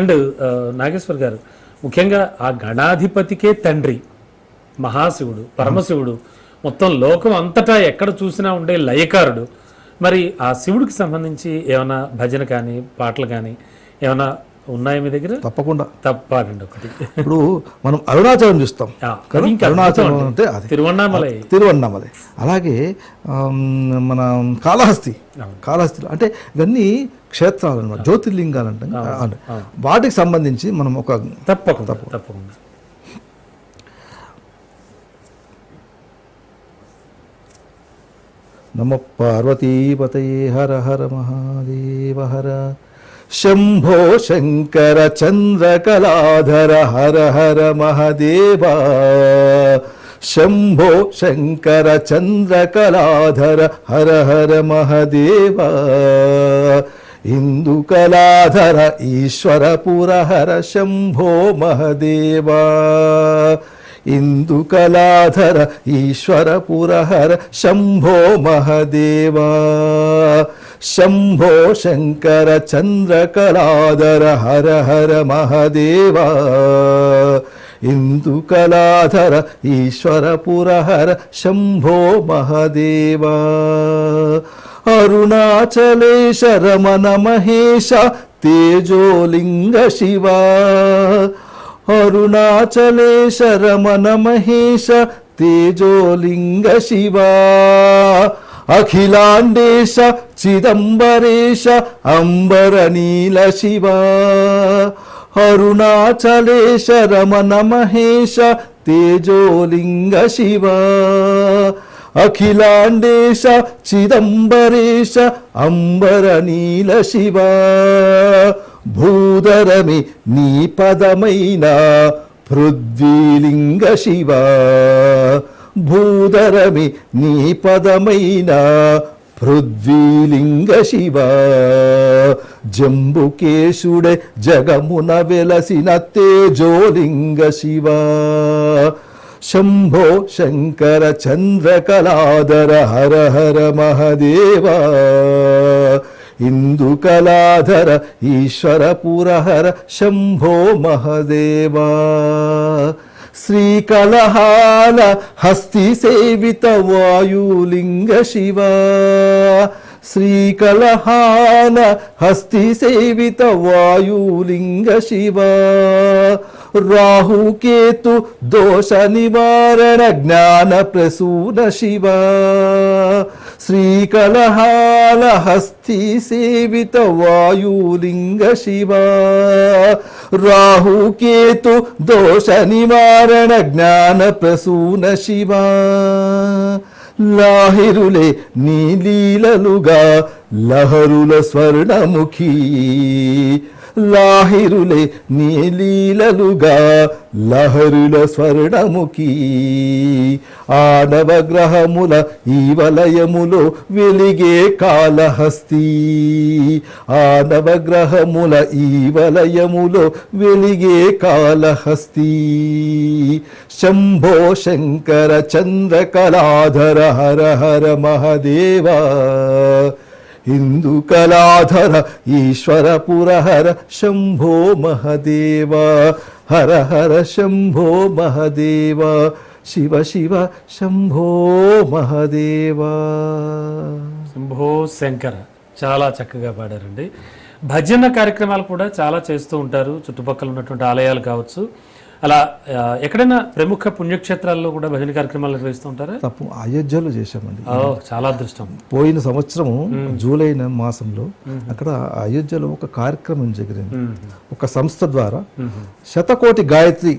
And Nageshwar గారు, ముఖ్యంగా ఆ గణాధిపతికే తండ్రి మహాశివుడు, పరమశివుడు, మొత్తం లోకం అంతటా ఎక్కడ చూసినా ఉండే లయకారుడు. మరి ఆ శివుడికి సంబంధించి ఏమైనా భజన కానీ పాటలు కానీ ఏమైనా ఉన్నాయా మీ దగ్గర? తప్పకుండా. తప్పండి ఒకటి. ఇప్పుడు మనం అరుణాచలం చూస్తాం, అరుణాచలం అంటే అది తిరువన్నామలై. అలాగే మన కాళహస్తిలో అంటే ఇవన్నీ క్షేత్రాలు అన్నమాట, జ్యోతిర్లింగాలు అంటాం. వాటికి సంబంధించి మనం ఒక తప్పకుండా నమో పార్వతీపతయే హర హర మహాదేవ హర. శంభో శంకర చంద్రకళాధర హర హర మహాదేవ. శంభో శంకర చంద్రకళాధర హర హర మహాదేవ. ఇందుకళాధర ఈశ్వర పురహర శంభో మహాదేవ. ఇందుకళాధర ఈశ్వర పురహర శంభో మహాదేవ. శంభో శంకర చంద్రకళాధర హర హర మహాదేవ. ఇందుకళాధర ఈశ్వర పురహర శంభో మహాదేవ. అరుణాచలేశ రమణ మహేశ తేజోలింగ శివ. అరుణాచలేశ రమణ మహేశ తేజోలింగ శివ. అఖిలాండేశ చిదంబరేశ అంబర నీల శివ. అరుణాచలేశ రమణ మహేశ తేజోలింగ శివ. అఖిలాండేశ చిదంబరేశ అంబర నీల శివ. భూధరమి నీ పదమైన పృథ్వీలింగ శివ. భూధరమి నీ పదమైన పృథ్వీలింగ శివ. జంబుకేశుడే జగమున వెలసిన తేజోలింగ శివ. శంభో శంకర చంద్రకళాధర హర హర మహాదేవ. ఇందుకళాధర ఈశ్వర పురహర శంభో మహాదేవ. శ్రీకళహాల హస్తి సేవిత వాయులింగ శివ. శ్రీకళహాల హస్తి సేవిత వాయులింగ శివ. రాహుకేతు దోష నివారణ జ్ఞాన ప్రసూన శివ. శ్రీకళహాల హస్తి సేవిత వాయులింగ శివ. రాహుకేతు దోష నివారణ జ్ఞాన ప్రసూన శివ. లాహిరులే నీ లీలలుగా లహరుల స్వర్ణముఖి. లాహిరులే నీ లీలలుగా లహరుల స్వర్ణముఖి. ఆనవగ్రహముల ఈ వలయములో వెలిగే కాళహస్తి. ఆనవగ్రహముల ఈ వలయములో వెలిగే కాళహస్తి. శంభో శంకర చంద్రకళాధర హర హర మహాదేవ. ఇందుకళాధర ఈశ్వర పురహర శంభో మహాదేవ. హర హర శంభో మహాదేవ. శివ శివ శంభో మహాదేవ. శంభో శంకర. చాలా చక్కగా పాడారండి. భజన కార్యక్రమాలు కూడా చాలా చేస్తూ ఉంటారు, చుట్టుపక్కల ఉన్నటువంటి ఆలయాలు కావచ్చు. అలా ఎక్కడైనా ప్రముఖ పుణ్యక్షేత్రాల్లో కూడా భజన కార్యక్రమాలు నిర్వహిస్తూ ఉంటారా? తప్పు, అయోధ్యలో చేశామండి. చాలా అదృష్టం. పోయిన సంవత్సరము జూలై మాసంలో అక్కడ అయోధ్యలో ఒక కార్యక్రమం జరిగింది. ఒక సంస్థ ద్వారా శతకోటి గాయత్రి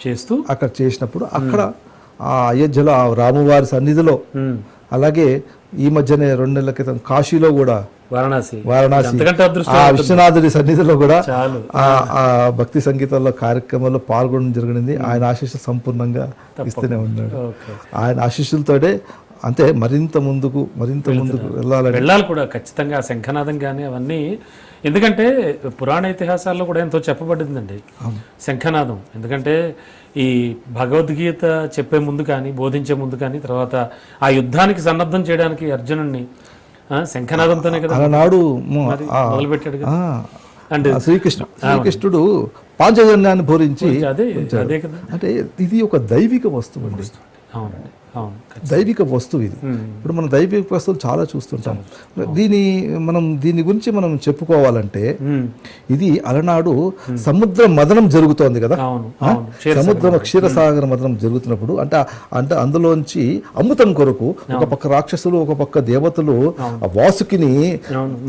చేస్తూ అక్కడ చేసినప్పుడు అక్కడ ఆ అయోధ్యలో ఆ రామువారి సన్నిధిలో, అలాగే ఈ మధ్యనే 2 నెలల క్రితం కాశీలో కూడా వారణాసి ఆ విశ్వనాథుడి సన్నిధిలో కూడా ఆ భక్తి సంగీతంలో కార్యక్రమంలో పాల్గొనడం జరిగింది. ఆయన ఆశీస్సు సంపూర్ణంగా ఇస్తూనే ఉన్నాడు. ఆయన ఆశీస్సులతోటే అంటే మరింత ముందుకు వెళ్ళాలి కూడా ఖచ్చితంగా. శంఖనాదం కానీ అవన్నీ, ఎందుకంటే పురాణ ఇతిహాసాల్లో కూడా ఎంతో చెప్పబడిందండి శంఖనాదం. ఎందుకంటే ఈ భగవద్గీత చెప్పే ముందు కానీ, బోధించే ముందు కానీ, తర్వాత ఆ యుద్ధానికి సన్నద్ధం చేయడానికి అర్జునుడిని శంఖనాదంతోనే కదా ఆనాడు మొదలుపెట్టాడు కదా. అండ్ శ్రీకృష్ణుడు పాంచజన్యాన్ని పూరించి అదే కదా, అంటే ఇది ఒక దైవిక వస్తువు అండి. అవునండి, అవును, దైవిక వస్తువు ఇది. ఇప్పుడు మనం దైవిక వస్తువులు చాలా చూస్తుంటాం. దీని గురించి మనం చెప్పుకోవాలంటే ఇది అలనాడు సముద్ర మదనం జరుగుతోంది కదా, సముద్రం క్షీరసాగర మదనం జరుగుతున్నప్పుడు అంటే అందులోంచి అమృతం కొరకు ఒక పక్క రాక్షసులు ఒక పక్క దేవతలు వాసుకిని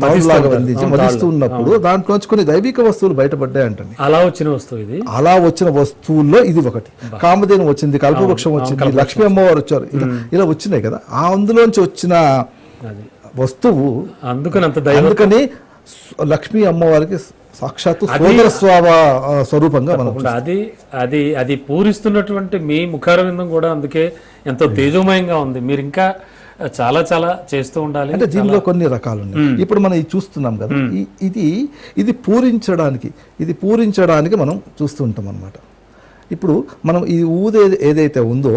తాడులాగా బంధించి మదిస్తూ ఉన్నప్పుడు దాంట్లోంచి కొన్ని దైవిక వస్తువులు బయటపడ్డాయి అంటండి. అలా వచ్చిన వస్తువుల్లో ఇది ఒకటి. కామధేను వచ్చింది, కల్పవృక్షం వచ్చింది, లక్ష్మీ అమ్మవారు వచ్చారు, ఇలా వచ్చినాయి కదా. అందులోంచి వచ్చిన వస్తువు అందుకని లక్ష్మీ అమ్మవారికి సాక్షాత్తు సోదర స్వరూపంగా మనం అది పూరిస్తున్నటువంటి మీ ముఖారవిందం కూడా అందుకే ఎంతో తేజోమయంగా ఉంది. మీరు ఇంకా చాలా చాలా చేస్తూ ఉండాలి. అంటే దీనిలో కొన్ని రకాలు ఉన్నాయి. ఇప్పుడు మనం ఇది చూస్తున్నాం కదా, ఇది పూరించడానికి మనం చూస్తూ ఉంటాం అన్నమాట. ఇప్పుడు మనం ఈ ఊదే ఏదైతే ఉందో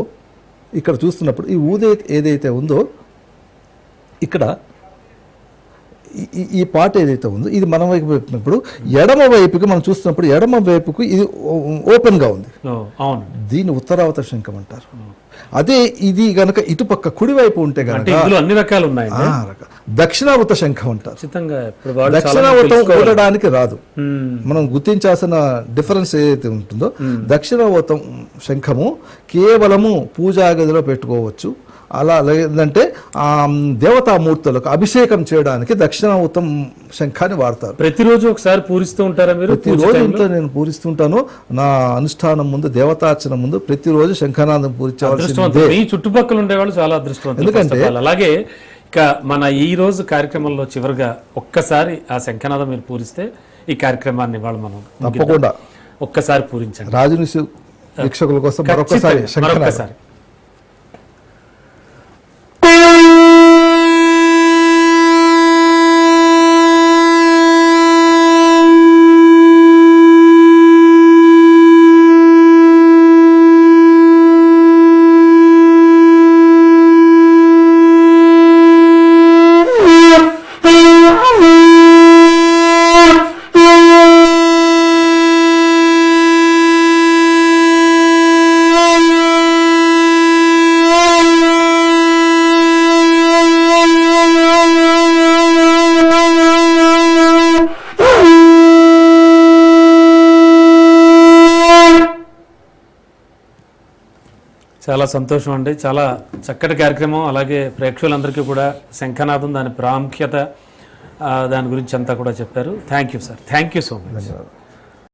ఇక్కడ చూస్తున్నప్పుడు ఈ ఊదే ఏదైతే ఉందో ఇక్కడ ఈ పాట ఏదైతే ఉందో ఇది మన వైపు పెట్టినప్పుడు ఎడమ వైపుకి మనం చూస్తున్నప్పుడు ఎడమ వైపుకు ఇది ఓపెన్గా ఉంది. దీన్ని ఉత్తరావత శంఖం అంటారు. అదే ఇది గనక ఇటుపక్క కుడివైపు ఉంటే గనక అన్ని రకాలు ఉన్నాయి. దక్షిణావత శంఖం అంటారు. దక్షిణావతం ఊడడానికి రాదు. మనం గుర్తించాల్సిన డిఫరెన్స్ ఏదైతే ఉంటుందో దక్షిణావతం శంఖము కేవలము పూజా గదిలో పెట్టుకోవచ్చు. అలా లేదంటే దేవతామూర్తులకు అభిషేకం చేయడానికి దక్షిణావతం శంఖాన్ని వాడతారు. ప్రతిరోజు ఒకసారి పూరిస్తూ ఉంటారా మీరు? ప్రతిరోజు ఇంట్లో నేను పూరిస్తుంటాను. నా అనుష్ఠానం ముందు దేవతార్చన ముందు ప్రతిరోజు శంఖనాదం పూరించవలసిందే. ఈ చుట్టుపక్కల ఉండేవాళ్ళు చాలా అదృష్టవంతులు. ఎందుకంటే అలాగే ఇక మన ఈ రోజు కార్యక్రమంలో చివరిగా ఒక్కసారి ఆ శంఖనాదం మీరు పూరిస్తే ఈ కార్యక్రమాన్ని వాళ్ళు మనం తప్పకుండా ఒక్కసారి పూరించండి. రాజునిసు వీక్షకుల కోసం మరొకసారి శంఖనాదం. చాలా సంతోషం అండి. చాలా చక్కటి కార్యక్రమం. అలాగే ప్రేక్షకులందరికీ కూడా శంఖనాదం దాని ప్రాముఖ్యత దాని గురించి అంతా కూడా చెప్పారు. Thank you sir. Thank you so much.